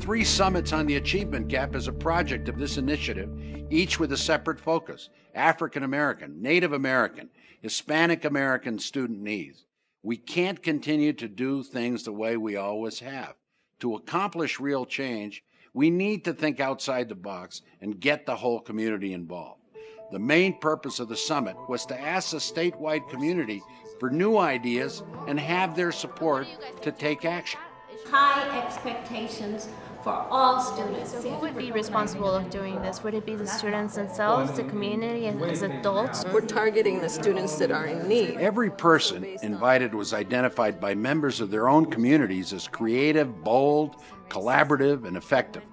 3 summits on the achievement gap as a project of this initiative, each with a separate focus: African American, Native American, Hispanic American student needs. We can't continue to do things the way we always have. To accomplish real change, we need to think outside the box and get the whole community involved. The main purpose of the summit was to ask the statewide community for new ideas and have their support to take action. High expectations for all students. So who would be responsible of doing this? Would it be the students themselves, the community as adults? We're targeting the students that are in need. Every person invited was identified by members of their own communities as creative, bold, collaborative, and effective.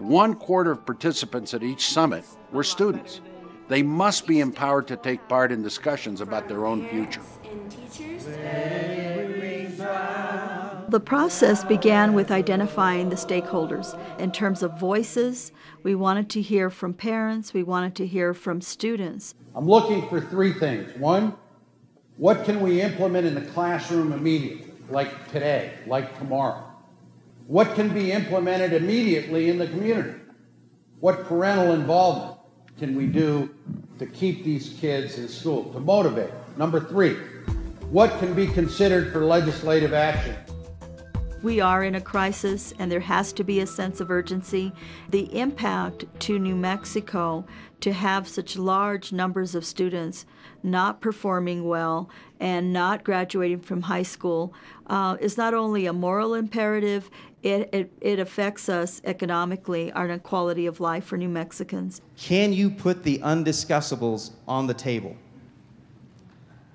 1/4 of participants at each summit were students. They must be empowered to take part in discussions about their own future. The process began with identifying the stakeholders. In terms of voices, we wanted to hear from parents, we wanted to hear from students. I'm looking for 3 things. 1, what can we implement in the classroom immediately, like today, like tomorrow? What can be implemented immediately in the community? What parental involvement can we do to keep these kids in school, to motivate? Number 3, what can be considered for legislative action? We are in a crisis and there has to be a sense of urgency. The impact to New Mexico to have such large numbers of students not performing well and not graduating from high school is not only a moral imperative, it affects us economically, our quality of life for New Mexicans. Can you put the undiscussables on the table?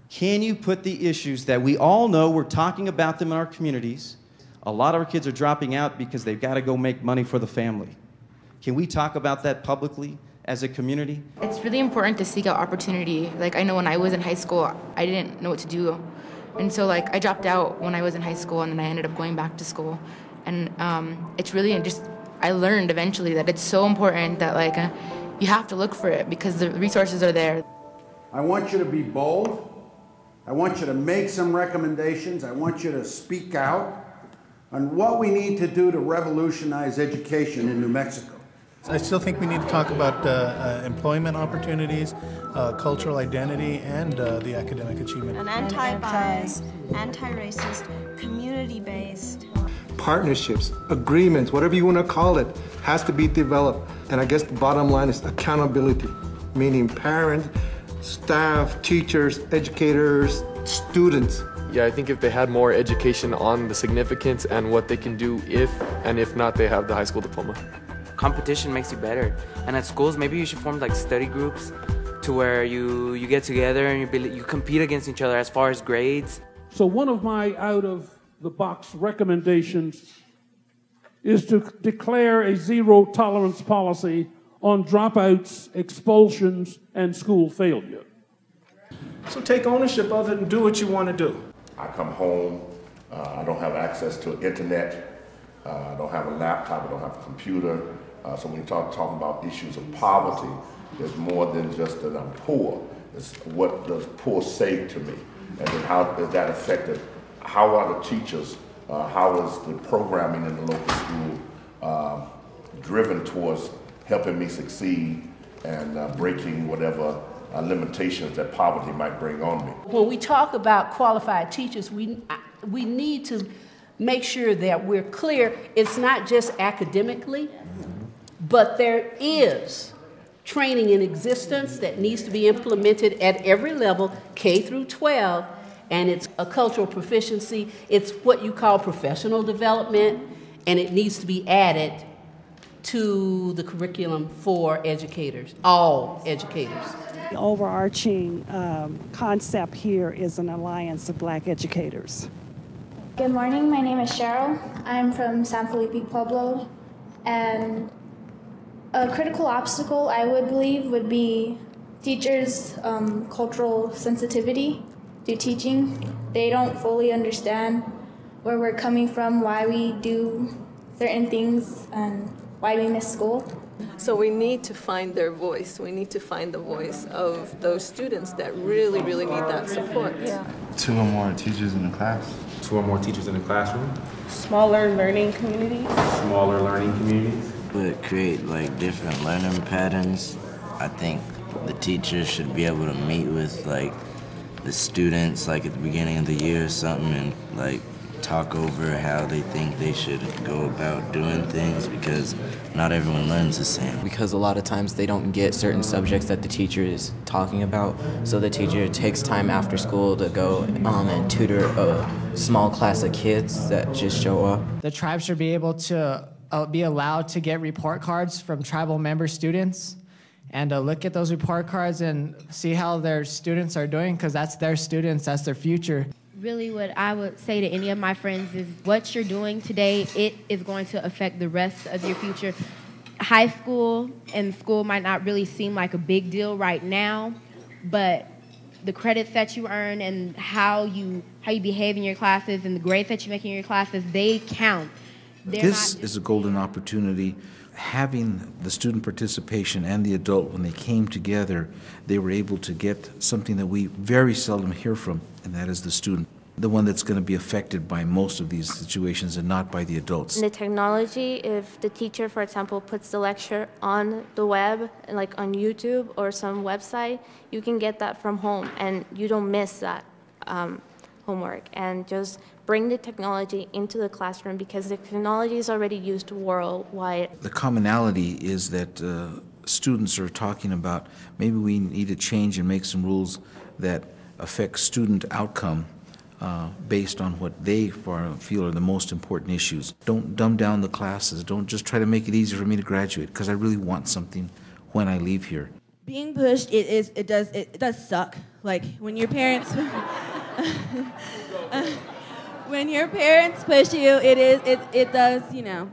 Can you put the issues that we all know, we're talking about them in our communities? A lot of our kids are dropping out because they've got to go make money for the family. Can we talk about that publicly as a community? It's really important to seek out opportunity. Like, I know when I was in high school, I didn't know what to do. And so, like, I dropped out when I was in high school, and then I ended up going back to school. And it's really just, I learned eventually that it's so important that, like, you have to look for it because the resources are there. I want you to be bold. I want you to make some recommendations. I want you to speak out on what we need to do to revolutionize education in New Mexico. I still think we need to talk about employment opportunities, cultural identity, and the academic achievement. An anti-bias, anti-racist, community-based. Partnerships, agreements, whatever you want to call it, has to be developed. And I guess the bottom line is accountability, meaning parents, staff, teachers, educators, students. Yeah, I think if they had more education on the significance and what they can do if not they have the high school diploma. Competition makes you better. And at schools, maybe you should form like study groups to where you get together and you compete against each other as far as grades. So one of my out-of-the-box recommendations is to declare a zero-tolerance policy on dropouts, expulsions, and school failure. So take ownership of it and do what you want to do. I come home, I don't have access to internet, I don't have a laptop, I don't have a computer. So when you talking about issues of poverty, there's more than just that I'm poor. It's what does poor say to me? And then how does that affect it? How are the teachers, how is the programming in the local school driven towards helping me succeed and breaking whatever limitations that poverty might bring on me. When we talk about qualified teachers, we need to make sure that we're clear. It's not just academically, but there is training in existence that needs to be implemented at every level, K through 12, and it's a cultural proficiency. It's what you call professional development, and it needs to be added to the curriculum for educators, all educators. The overarching concept here is an alliance of Black educators. Good morning, my name is Cheryl. I'm from San Felipe Pueblo, and a critical obstacle I would believe would be teachers' cultural sensitivity to teaching. They don't fully understand where we're coming from, why we do certain things, and why we miss school. So we need to find their voice. We need to find the voice of those students that really, really need that support. Yeah. 2 or more teachers in the class. 2 or more teachers in the classroom. Smaller learning communities. Smaller learning communities. Would create like different learning patterns. I think the teachers should be able to meet with like the students like at the beginning of the year or something and like talk over how they think they should go about doing things, because not everyone learns the same. Because a lot of times they don't get certain subjects that the teacher is talking about, so the teacher takes time after school to go and tutor a small class of kids that just show up. The tribe should be able to be allowed to get report cards from tribal member students and look at those report cards and see how their students are doing, because that's their students, that's their future. Really what I would say to any of my friends is what you're doing today, it is going to affect the rest of your future. High school and school might not really seem like a big deal right now, but the credits that you earn and how you behave in your classes and the grades that you make in your classes, they count. This is a golden opportunity. Having the student participation and the adult, when they came together, they were able to get something that we very seldom hear from, and that is the student, the one that's going to be affected by most of these situations and not by the adults. In the technology, if the teacher, for example, puts the lecture on the web, like on YouTube or some website, you can get that from home and you don't miss that homework. And just bring the technology into the classroom, because the technology is already used worldwide. The commonality is that students are talking about maybe we need to change and make some rules that affect student outcome based on what they feel are the most important issues. Don't dumb down the classes. Don't just try to make it easy for me to graduate, because I really want something when I leave here. Being pushed, it does suck. Like when your parents when your parents push you, it does, you know.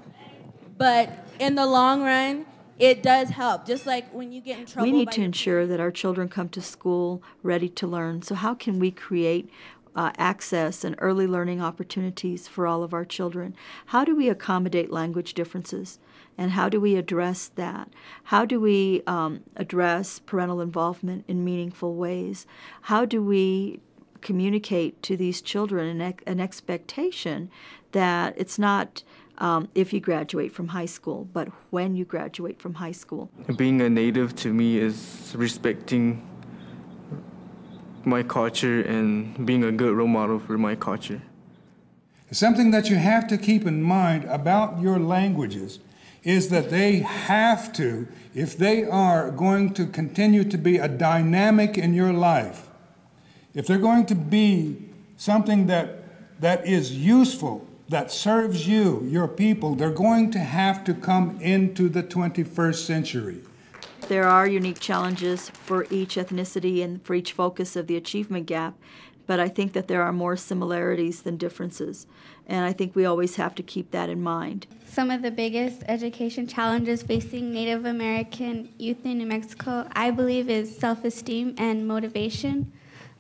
But in the long run, it does help. Just like when you get in trouble. We need to ensure that our children come to school ready to learn. So how can we create access and early learning opportunities for all of our children? How do we accommodate language differences? And how do we address that? How do we address parental involvement in meaningful ways? How do we communicate to these children an expectation that it's not if you graduate from high school, but when you graduate from high school? Being a native to me is respecting my culture and being a good role model for my culture. Something that you have to keep in mind about your languages is that they have to, if they are going to continue to be a dynamic in your life, if they're going to be something that is useful, that serves you, your people, they're going to have to come into the 21st century. There are unique challenges for each ethnicity and for each focus of the achievement gap, but I think that there are more similarities than differences, and I think we always have to keep that in mind. Some of the biggest education challenges facing Native American youth in New Mexico, I believe, is self-esteem and motivation.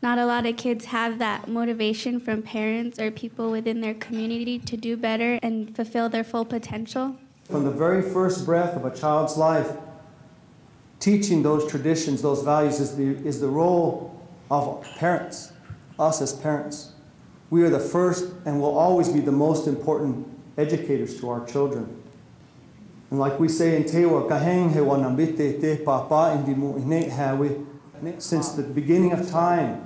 Not a lot of kids have that motivation from parents or people within their community to do better and fulfill their full potential. From the very first breath of a child's life, teaching those traditions, those values is the role of parents, us as parents. We are the first and will always be the most important educators to our children. And like we say in Tewa, kaheng he wanambite te papa indimu ine hawi. Since the beginning of time,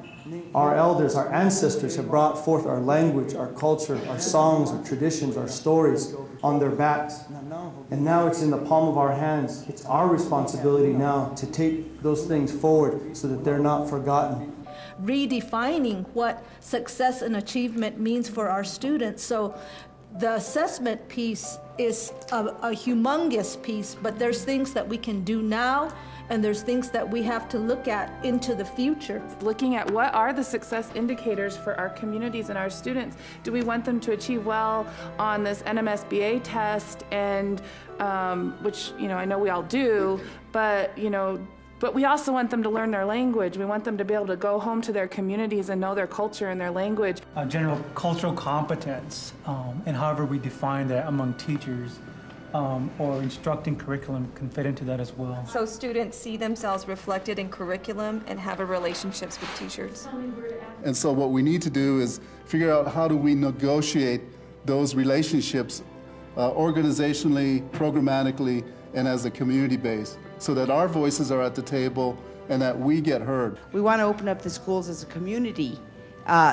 our elders, our ancestors have brought forth our language, our culture, our songs, our traditions, our stories on their backs. And now it's in the palm of our hands. It's our responsibility now to take those things forward so that they're not forgotten. Redefining what success and achievement means for our students. So the assessment piece is a humongous piece, but there's things that we can do now, and there's things that we have to look at into the future. Looking at what are the success indicators for our communities and our students. Do we want them to achieve well on this NMSBA test, and which I know we all do, but but we also want them to learn their language. We want them to be able to go home to their communities and know their culture and their language. General cultural competence, and however we define that among teachers, or instructing curriculum can fit into that as well. So students see themselves reflected in curriculum and have a relationships with teachers. And so what we need to do is figure out how do we negotiate those relationships organizationally, programmatically, and as a community base, so that our voices are at the table and that we get heard. We want to open up the schools as a community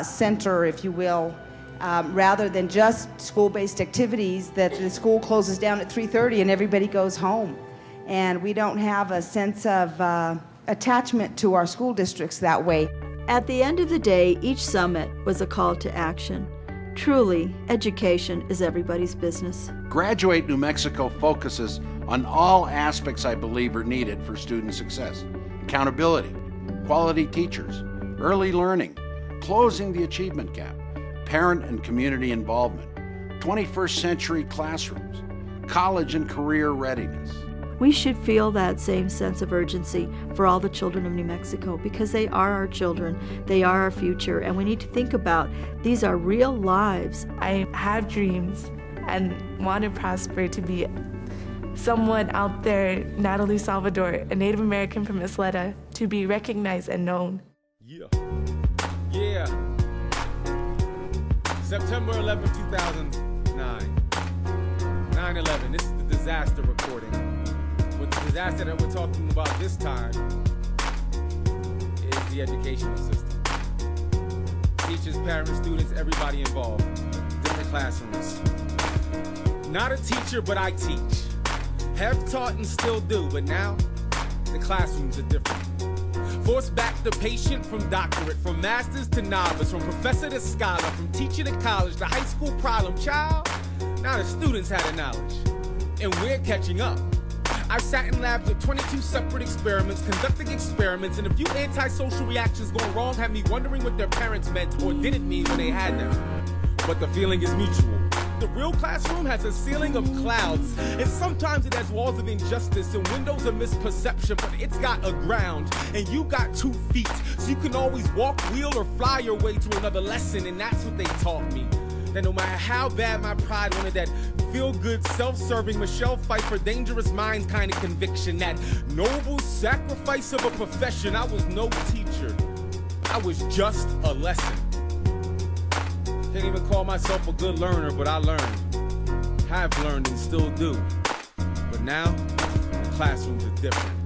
center, if you will, rather than just school-based activities that the school closes down at 3:30 and everybody goes home. And we don't have a sense of attachment to our school districts that way. At the end of the day, each summit was a call to action. Truly, education is everybody's business. Graduate New Mexico focuses on all aspects I believe are needed for student success. Accountability, quality teachers, early learning, closing the achievement gap, parent and community involvement, 21st century classrooms, college and career readiness. We should feel that same sense of urgency for all the children of New Mexico because they are our children, they are our future, and we need to think about these are real lives. I have dreams and want to prosper to be someone out there, Natalie Salvador, a Native American from Isleta, to be recognized and known. Yeah. September 11, 2009. 9/11, this is the disaster recording. But the disaster that we're talking about this time is the educational system. Teachers, parents, students, everybody involved. Different classrooms. Not a teacher, but I teach. Have taught and still do, but now the classrooms are different. Force back the patient from doctorate, from masters to novice, from professor to scholar, from teacher to college, the high school problem child. Now the students have the knowledge, and we're catching up. I've sat in labs with 22 separate experiments, conducting experiments, and a few antisocial reactions going wrong had me wondering what their parents meant or didn't mean when they had them. But the feeling is mutual. The real classroom has a ceiling of clouds, and sometimes it has walls of injustice and windows of misperception, but it's got a ground, and you got 2 feet, so you can always walk, wheel, or fly your way to another lesson, and that's what they taught me. That no matter how bad my pride wanted that feel-good, self-serving Michelle Pfeiffer, Dangerous Minds kind of conviction, that noble sacrifice of a profession, I was no teacher. I was just a lesson. Can't even call myself a good learner, but I learned. Have learned and still do. But now, the classrooms are different.